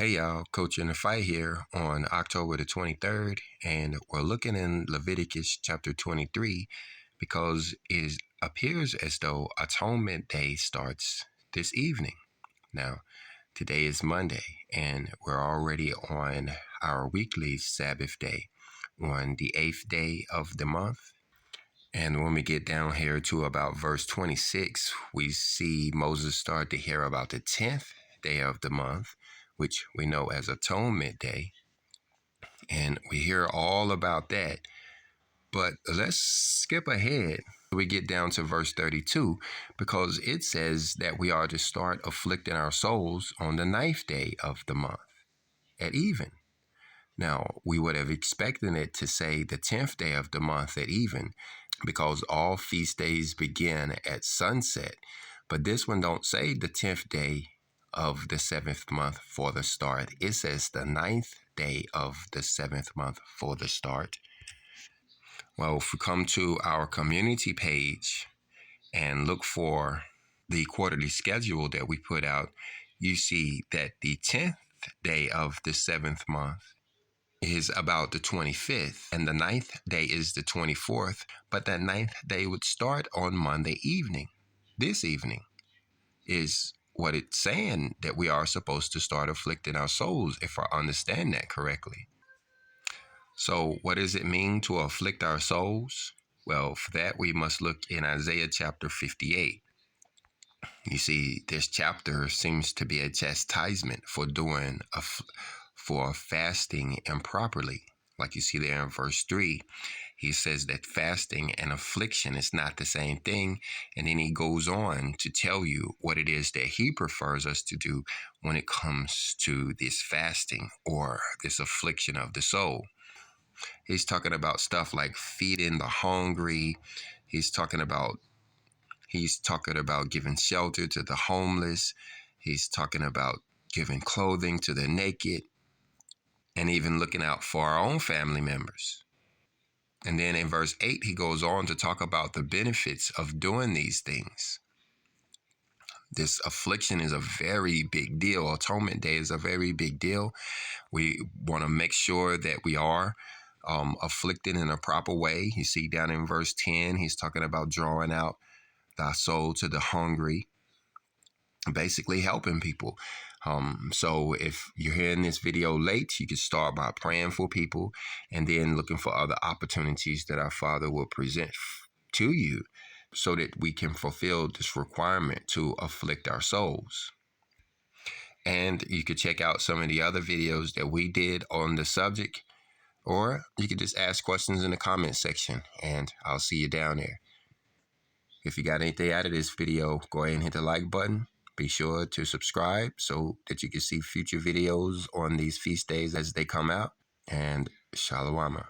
Hey y'all, Coach in the Fight here on October the 23rd, and we're looking in Leviticus chapter 23 because it appears as though Atonement Day starts this evening. Now, today is Monday, and we're already on our weekly Sabbath day on the 8th day of the month. And when we get down here to about verse 26, we see Moses start to hear about the 10th day of the month, which we know as Atonement Day. And we hear all about that. But let's skip ahead. We get down to verse 32 because it says that we are to start afflicting our souls on the 9th day of the month at even. Now, we would have expected it to say the 10th day of the month at even because all feast days begin at sunset. But this one don't say the 10th day of the 7th month for the start. It says the 9th day of the 7th month for the start. Well, if we come to our community page and look for the quarterly schedule that we put out, you see that the 10th day of the 7th month is about the 25th, and the 9th day is the 24th, but that 9th day would start on Monday evening. This evening is what it's saying that we are supposed to start afflicting our souls, if I understand that correctly. So what does it mean to afflict our souls? Well, for that, we must look in Isaiah chapter 58. You see, this chapter seems to be a chastisement for for fasting improperly. Like you see there in verse 3, he says that fasting and affliction is not the same thing. And then he goes on to tell you what it is that he prefers us to do when it comes to this fasting or this affliction of the soul. He's talking about stuff like feeding the hungry. He's talking about giving shelter to the homeless. He's talking about giving clothing to the naked, and even looking out for our own family members. And then in verse 8, he goes on to talk about the benefits of doing these things. This affliction is a very big deal. Atonement Day is a very big deal. We want to make sure that we are afflicted in a proper way. You see down in verse 10, he's talking about drawing out thy soul to the hungry, basically helping people. So if you're hearing this video late, you can start by praying for people and then looking for other opportunities that our Father will present to you so that we can fulfill this requirement to afflict our souls. And you could check out some of the other videos that we did on the subject, or you could just ask questions in the comment section and I'll see you down there. If you got anything out of this video, go ahead and hit the like button. Be sure to subscribe so that you can see future videos on these feast days as they come out. And Shalom.